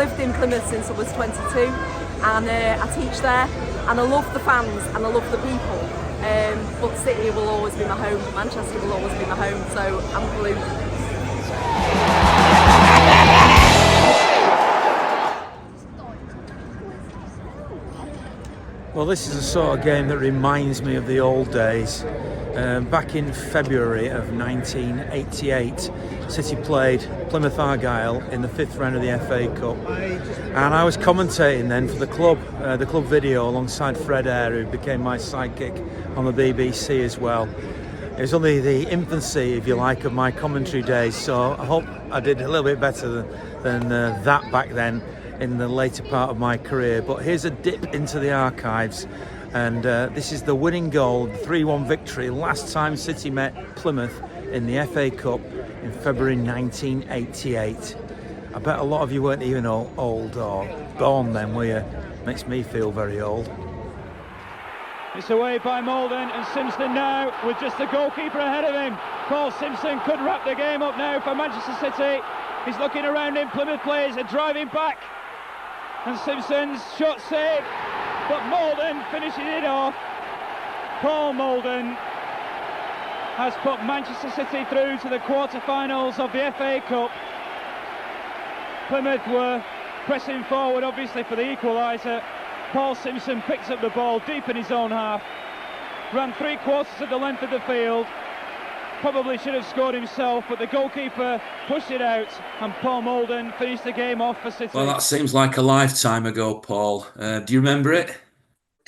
lived in Plymouth since I was 22, and I teach there, and I love the fans and I love the people. But City will always be my home, Manchester will always be my home, so I'm blue. Well, this is the sort of game that reminds me of the old days. Back in February of 1988, City played Plymouth Argyle in the 5th round of the FA Cup, and I was commentating then for the club video alongside Fred Eyre, who became my sidekick on the BBC as well. It was only the infancy, if you like, of my commentary days, so I hope I did a little bit better than that back then in the later part of my career. But here's a dip into the archives, and this is the winning goal, the 3-1 victory, last time City met Plymouth in the FA Cup in February 1988. I bet a lot of you weren't even old or born then, were you? Makes me feel very old. It's away by Molden, and Simpson now with just the goalkeeper ahead of him. Paul Simpson could wrap the game up now for Manchester City. He's looking around him, Plymouth players are driving back, and Simpson's shot saved, but Molden finishing it off. Paul Molden has put Manchester City through to the quarter-finals of the FA Cup. Plymouth were pressing forward obviously for the equaliser. Paul Simpson picks up the ball deep in his own half, ran 3/4 of the length of the field, probably should have scored himself, but the goalkeeper pushed it out, and Paul Molden finished the game off for City. Well, that seems like a lifetime ago, Paul. Do you remember it?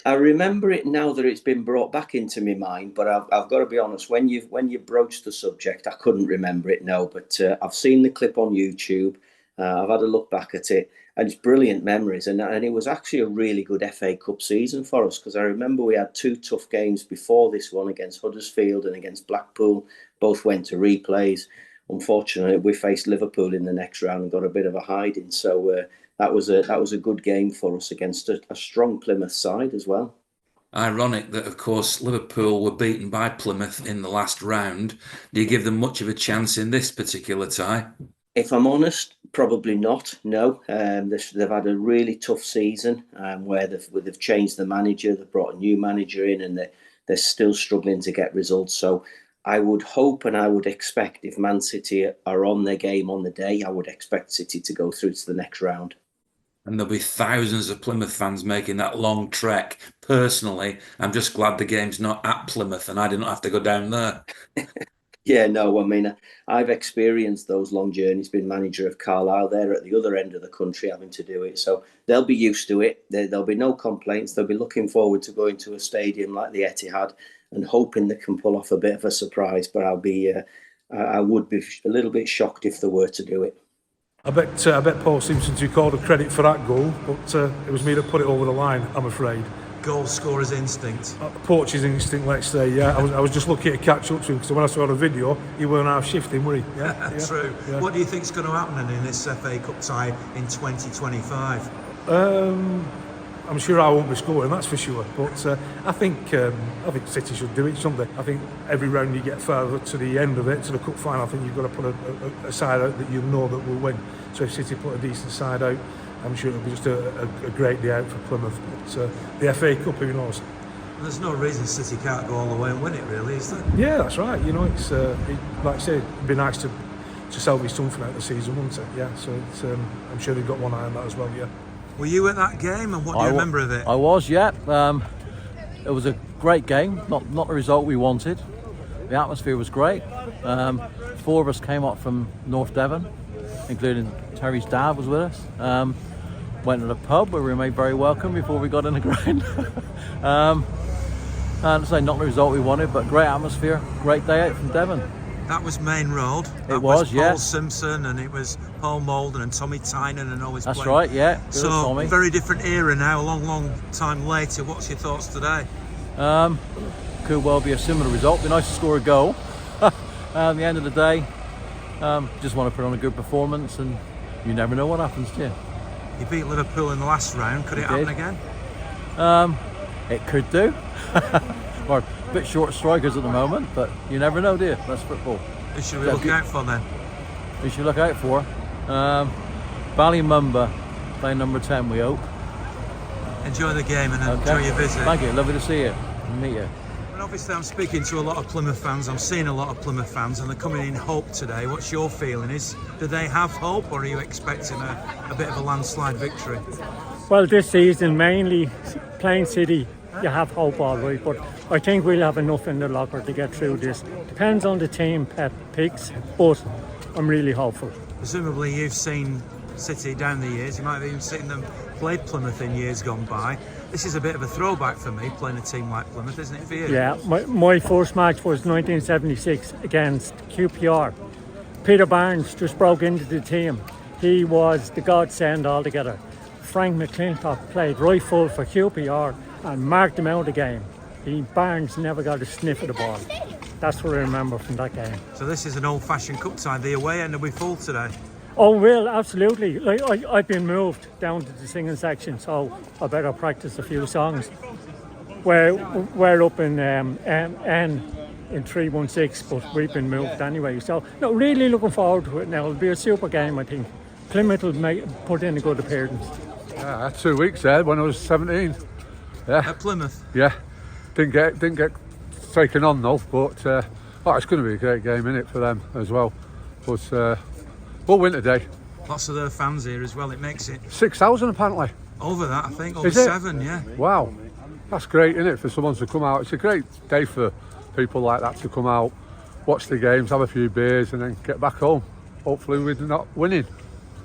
I remember it now that it's been brought back into my mind, but I've got to be honest, when you broached the subject, I couldn't remember it, no, but I've seen the clip on YouTube. I've had a look back at it, and it's brilliant memories, and it was actually a really good FA Cup season for us, because I remember we had 2 tough games before this one against Huddersfield and against Blackpool. Both went to replays. Unfortunately, we faced Liverpool in the next round and got a bit of a hiding, so that was a good game for us against a strong Plymouth side as well. Ironic that, of course, Liverpool were beaten by Plymouth in the last round. Do you give them much of a chance in this particular tie? If I'm honest, probably not, no. They've had a really tough season where they've changed the manager, they've brought a new manager in, and they're still struggling to get results. So I would hope and I would expect, if Man City are on their game on the day, I would expect City to go through to the next round. And there'll be thousands of Plymouth fans making that long trek. Personally, I'm just glad the game's not at Plymouth and I didn't have to go down there. Yeah, no, I mean, I've experienced those long journeys, been manager of Carlisle. They're at the other end of the country having to do it. So they'll be used to it. There'll be no complaints. They'll be looking forward to going to a stadium like the Etihad and hoping they can pull off a bit of a surprise. But I would be a little bit shocked if they were to do it. I bet Paul Simpson took all the credit for that goal, but it was me that put it over the line, I'm afraid. Goal scorer's instinct. Poacher's instinct, let's say, yeah. I was just lucky to catch up to him, because when I saw the video, he weren't half shifting, were he? Yeah, true. Yeah. What do you think's going to happen in this FA Cup tie in 2025? I'm sure I won't be scoring, that's for sure. But I think City should do it, shouldn't they? I think every round you get further to the end of it, to the cup final, I think you've got to put a side out that you know that will win. So if City put a decent side out, I'm sure it'll be just a great day out for Plymouth. But the FA Cup, who knows? There's no reason City can't go all the way and win it, really, is there? Yeah, that's right. You know, it's like I say, it'd be nice to salvage something out of the season, wouldn't it? Yeah. So I'm sure they've got one eye on that as well. Yeah. Were you at that game, and what do you remember of it? I was, yeah. It was a great game. Not the result we wanted. The atmosphere was great. 4 of us came up from North Devon, including Terry's dad was with us. Went to the pub where we were made very welcome before we got in the ground. And so not the result we wanted, but great atmosphere, great day out from Devon. That was Main Road. It was, yeah. Paul Simpson, and it was Paul Molden and Tommy Tynan and all his That's playing. right, yeah. Good so Tommy. Very different era now, a long time later. What's your thoughts today? Could well be a similar result. Be nice to score a goal. At the end of the day, just want to put on a good performance, and you never know what happens to you. You beat Liverpool in the last round. Could it happen again? It could do. We're a bit short strikers at the moment, but you never know, do you? That's football. Who should we look out for then? Who should we look out for? Ballymumba playing number 10, we hope. Enjoy the game and enjoy your visit. Thank you, lovely to see you and meet you. And obviously I'm speaking to a lot of Plymouth fans, I'm seeing a lot of Plymouth fans and they're coming in hope today. What's your feeling? Do they have hope or are you expecting a bit of a landslide victory? Well, this season mainly playing City, you have hope all right, but I think we'll have enough in the locker to get through this. Depends on the team Pep picks, but I'm really hopeful. Presumably you've seen City down the years, you might have even seen them play Plymouth in years gone by. This is a bit of a throwback for me, playing a team like Plymouth, isn't it for you? Yeah, my first match was 1976 against QPR. Peter Barnes just broke into the team. He was the godsend altogether. Frank McClintock played right full for QPR and marked him out of the game. Barnes never got a sniff of the ball. That's what I remember from that game. So this is an old-fashioned cup tie. The away end will be full today. Oh, well, absolutely. Like, I've been moved down to the singing section, so I better practice a few songs. We're up in N in 316, but we've been moved anyway. So, no, really looking forward to it now. It'll be a super game, I think. Plymouth will put in a good appearance. Yeah, I had 2 weeks there when I was 17. Yeah. At Plymouth? Yeah. Didn't get taken on though, but it's going to be a great game, isn't it, for them as well. But we'll win today. Lots of their fans here as well, it makes it 6,000 apparently. over that, I think, over Is it? 7, yeah. Wow, that's great, isn't it, for someone to come out. It's a great day for people like that to come out, watch the games, have a few beers and then get back home. Hopefully we're not winning.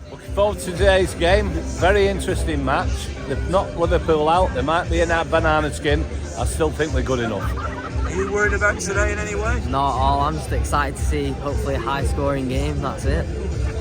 Looking forward to today's game. Very interesting match. They've knocked Liverpool out. They might be in that banana skin. I still think we're good enough. Are you worried about today in any way? Not at all. I'm just excited to see hopefully a high scoring game. That's it.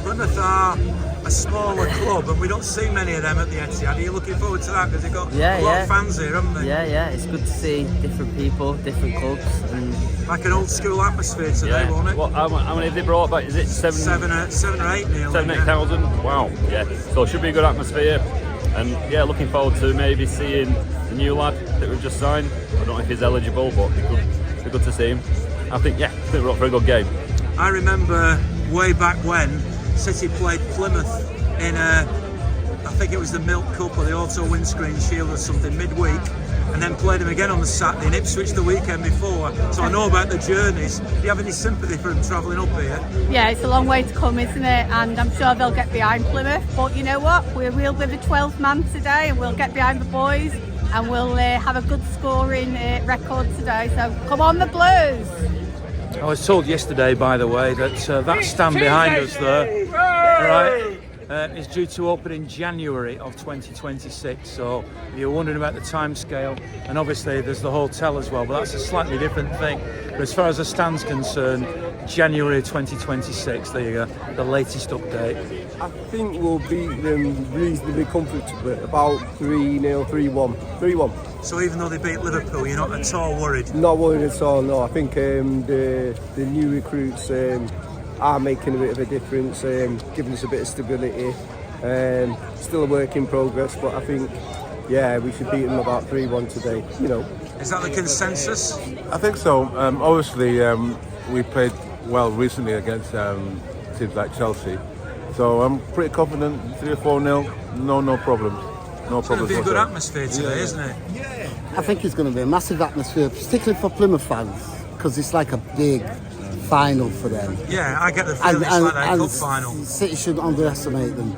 Plymouth are a smaller club and we don't see many of them at the Etihad. Are you looking forward to that? Because they've got a lot of fans here, haven't they? Yeah. It's good to see different people, different clubs. And like an old school atmosphere today, won't it? What, how many have they brought back? Is it 7 or 8 nearly? 8,000? Wow, yeah. So it should be a good atmosphere. And yeah, looking forward to maybe seeing the new lad that we've just signed. I don't know if he's eligible, but it'd be good to see him. I think we're up for a good game. I remember way back when City played Plymouth in I think it was the Milk Cup or the Auto Windscreen Shield or something midweek, and then played them again on the Saturday in Ipswich the weekend before. So I know about the journeys. Do you have any sympathy for them travelling up here? Yeah, it's a long way to come, isn't it? And I'm sure they'll get behind Plymouth. But you know what? We'll be the 12th man today, and we'll get behind the boys, and we'll have a good scoring record today. So come on, the Blues! I was told yesterday, by the way, that that stand behind us there, right, is due to open in January of 2026. So if you're wondering about the time scale, and obviously there's the hotel as well, but that's a slightly different thing. But as far as the stand's concerned, January 2026, there you go, the latest update. I think we'll beat them reasonably comfortably, about 3-0, 3-1. 3-1. So even though they beat Liverpool, you're not at all worried? Not worried at all, no. I think the new recruits are making a bit of a difference, giving us a bit of stability. Still a work in progress, but I think, yeah, we should beat them about 3-1 today, you know. Is that the consensus? I think so. Obviously, we played well recently against teams like Chelsea. So I'm pretty confident, 3 or 4-0, no problems. No it's going to be a good atmosphere today, isn't it? Yeah. I think it's going to be a massive atmosphere, particularly for Plymouth fans, because it's like a big final for them. Yeah, I get the feeling it's like that cup final. City shouldn't underestimate them,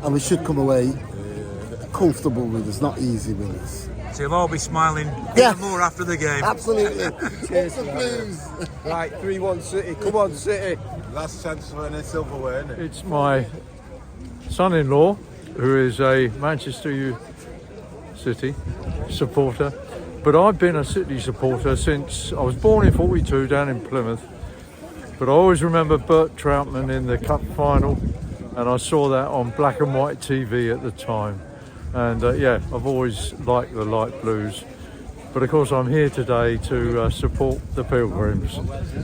and we should come away comfortable with us, not easy with us. So you'll all be smiling even more after the game. Absolutely. Cheers to the Blues. Right, 3-1 City. Come on, City. Last chance for any silverware, isn't it? It's my son-in-law, who is a Manchester City supporter, but I've been a City supporter since I was born in 42 down in Plymouth. But I always remember Bert Troutman in the cup final, and I saw that on black and white TV at the time. And I've always liked the light blues. But of course I'm here today to support the Pilgrims.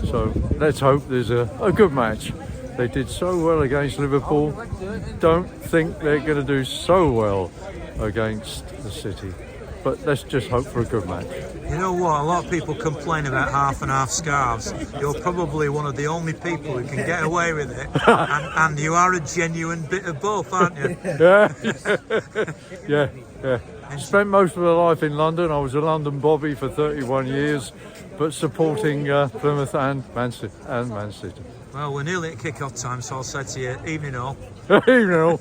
So let's hope there's a good match. They did so well against Liverpool. Don't think they're going to do so well against the City. but let's just hope for a good match. You know what? A lot of people complain about half and half scarves. You're probably one of the only people who can get away with it, and you are a genuine bit of both, aren't you? Yeah. Spent most of my life in London. I was a London Bobby for 31 years, but supporting Plymouth and Man City. Well, we're nearly at kick-off time, so I'll say to you, evening all. Evening all.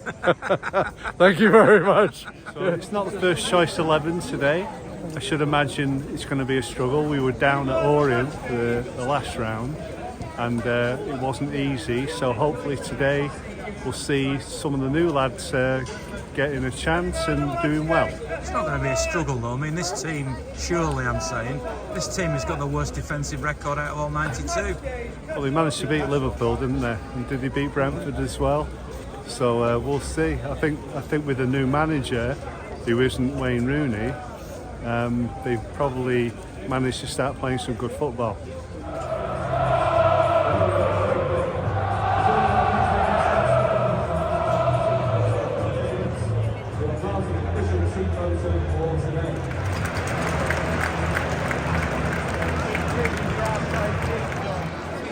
Thank you very much. So it's not the first choice 11 today. I should imagine it's going to be a struggle. We were down at Orient for the last round, and it wasn't easy. So hopefully today we'll see some of the new lads getting a chance and doing well. It's not going to be a struggle though. I mean, this team, surely I'm saying, this team has got the worst defensive record out of all 92. Well, they managed to beat Liverpool, didn't they? And did they beat Brentford as well? So we'll see. I think with a new manager, who isn't Wayne Rooney, they've probably managed to start playing some good football.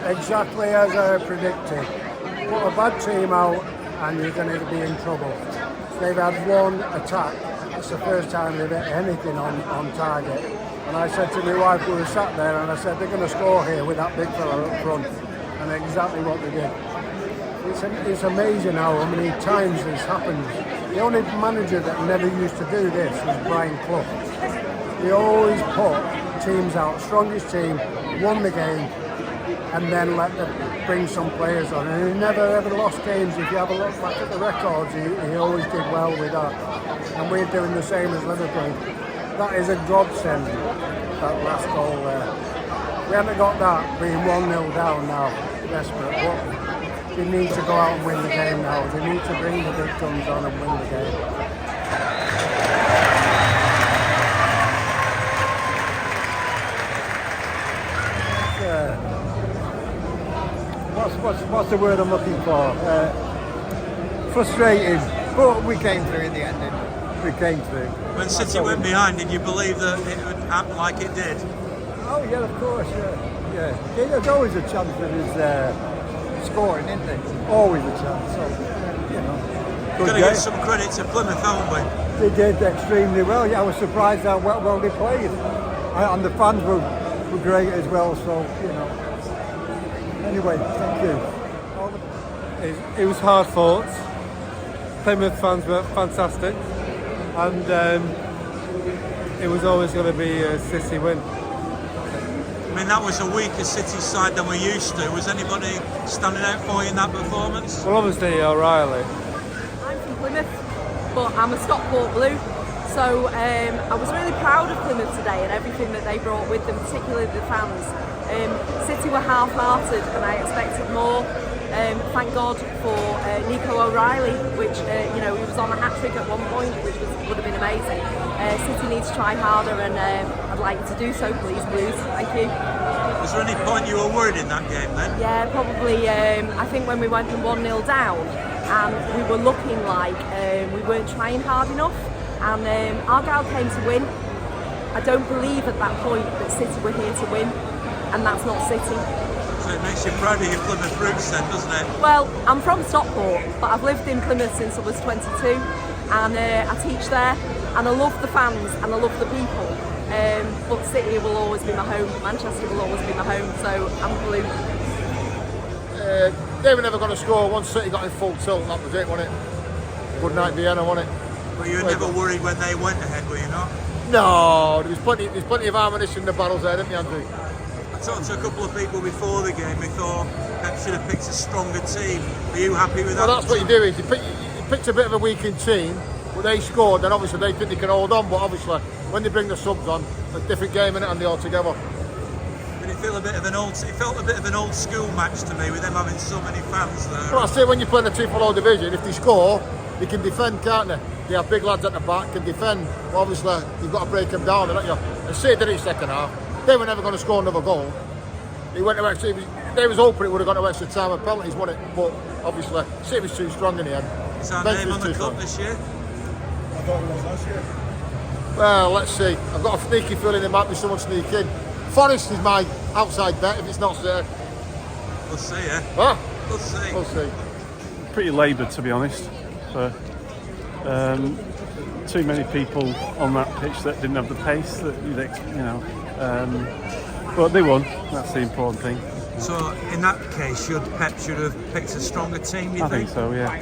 Exactly as I predicted. Put a bad team out and you're going to be in trouble. They've had one attack. It's the first time they've hit anything on target. And I said to my wife, we were sat there, and I said, they're going to score here with that big fella up front. And exactly what they did. It's amazing how many times this happens. The only manager that never used to do this was Brian Clough. He always put teams out, strongest team, won the game, and then let them bring some players on. And he never ever lost games. If you have a look back at the records, he always did well with that. And we're doing the same as Liverpool. That is a godsend, that last goal there. We haven't got that, being 1-0 down now, desperate. But they need to go out and win the game now. They need to bring the big guns on and win the game. What's the word I'm looking for? Frustrating, but we came through in the end, didn't we? We came through. When City went behind, did you believe that it would happen like it did? Oh yeah, of course, yeah. There's always a chance that he's scoring, isn't there? Always a chance. So, you know. We've got to give some credit to Plymouth, haven't we? They did extremely well. Yeah, I was surprised how well they played, and the fans were great as well. So you know. Anyway, thank you. It was hard fought. Plymouth fans were fantastic, and it was always going to be a City win. I mean, that was a weaker City side than we're used to. Was anybody standing out for you in that performance? Well, obviously O'Reilly. I'm from Plymouth, but I'm a Stockport Blue. So I was really proud of Plymouth today and everything that they brought with them, particularly the fans. City were half-hearted and I expected more. Thank God for Nico O'Reilly, which he was on a hat-trick at one point, which would have been amazing. City needs to try harder, and I'd like you to do so, please, Blues. Thank you. Was there any point you were worried in that game then? Yeah, probably. I think when we went from 1-0 down, and we were looking like we weren't trying hard enough, and Argyle came to win. I don't believe at that point that City were here to win, and that's not City. So it makes you proud of your Plymouth roots then, doesn't it? Well, I'm from Stockport, but I've lived in Plymouth since I was 22, and I teach there, and I love the fans and I love the people. But City will always be my home, Manchester will always be my home, so I'm blue. They were never going to score. Once City got in full tilt, and that was it, wasn't it? Good night, Vienna, wasn't it? But you were never worried when they went ahead, were you not? No, there's plenty of ammunition in the barrels there, didn't you, Andrew? I talked to a couple of people before the game who thought Pep should have picked a stronger team. Are you happy with that? Well, that's what you do, is you picked a bit of a weakened team, but they scored, then obviously they think they can hold on, but obviously when they bring the subs on, a different game, innit, and they all together. But it felt a bit of an old school match to me, with them having so many fans there. Well, I say when you play in the triple-O division, if they score, they can defend, can't they? They have big lads at the back, can defend. Well, obviously, you've got to break them down, haven't you? And City did it second half. They were never going to score another goal. They went to extra. They was hoping it would have gone to extra time and penalties, wouldn't it? But obviously, City was too strong in the end. Is our name on the cup this year? I thought it was last year. Well, let's see. I've got a sneaky feeling there might be someone sneaking. Forest is my outside bet if it's not there. We'll see, eh? Huh? We'll see. We'll see. Pretty laboured, to be honest. So, too many people on that pitch that didn't have the pace that but they won. That's the important thing. So in that case, Pep should have picked a stronger team, you I think so, yeah.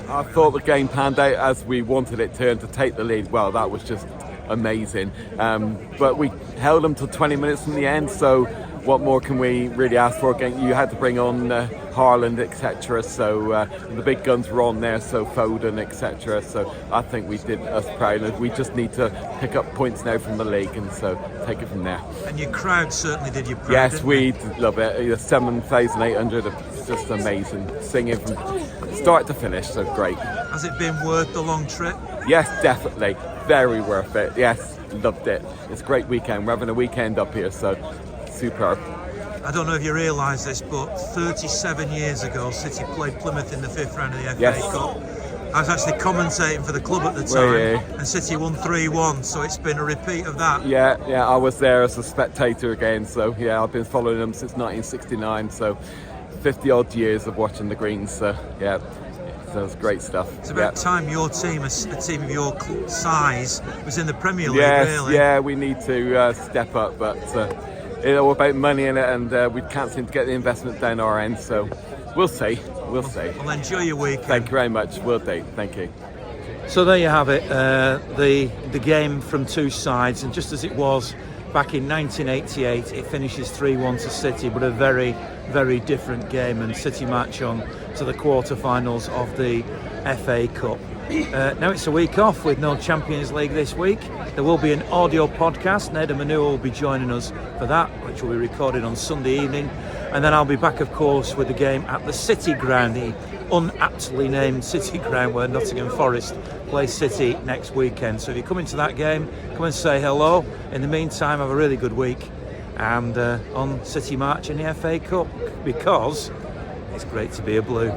I thought the game panned out as we wanted it to, and to take the lead, well, that was just amazing. But we held them to 20 minutes in the end, so what more can we really ask for? Again, you had to bring on Haaland, etc. So the big guns were on there, so Foden, etc. So I think we did us proud. We just need to pick up points now from the league, and so take it from there. And your crowd certainly did you proud. Yes, we love it. 7,800, it's just amazing. Singing from start to finish, so great. Has it been worth the long trip? Yes, definitely. Very worth it. Yes, loved it. It's a great weekend. We're having a weekend up here, so superb. I don't know if you realise this, but 37 years ago, City played Plymouth in the 5th round of the FA Cup. I was actually commentating for the club at the time, and City won 3-1, so it's been a repeat of that. Yeah, I was there as a spectator again, so yeah, I've been following them since 1969, so 50 odd years of watching the Greens, so yeah. So it's great stuff. It's about time your team, a team of your size, was in the Premier League, really. Yeah, we need to step up, but it's all about money in it, and we can't seem to get the investment down our end, so we'll see. Well, enjoy your weekend. Thank you very much. Will do. Thank you. So there you have it, the game from two sides, and just as it was back in 1988, it finishes 3-1 to City, but a very, very different game, and City march on to the quarter-finals of the FA Cup. Now it's a week off with no Champions League this week. There will be an audio podcast. Neda Manua will be joining us for that, which will be recorded on Sunday evening. And then I'll be back, of course, with the game at the City Ground, the unaptly named City Ground, where Nottingham Forest play City next weekend. So if you come into that game, come and say hello. In the meantime, have a really good week. And on City March in the FA Cup, because it's great to be a Blue.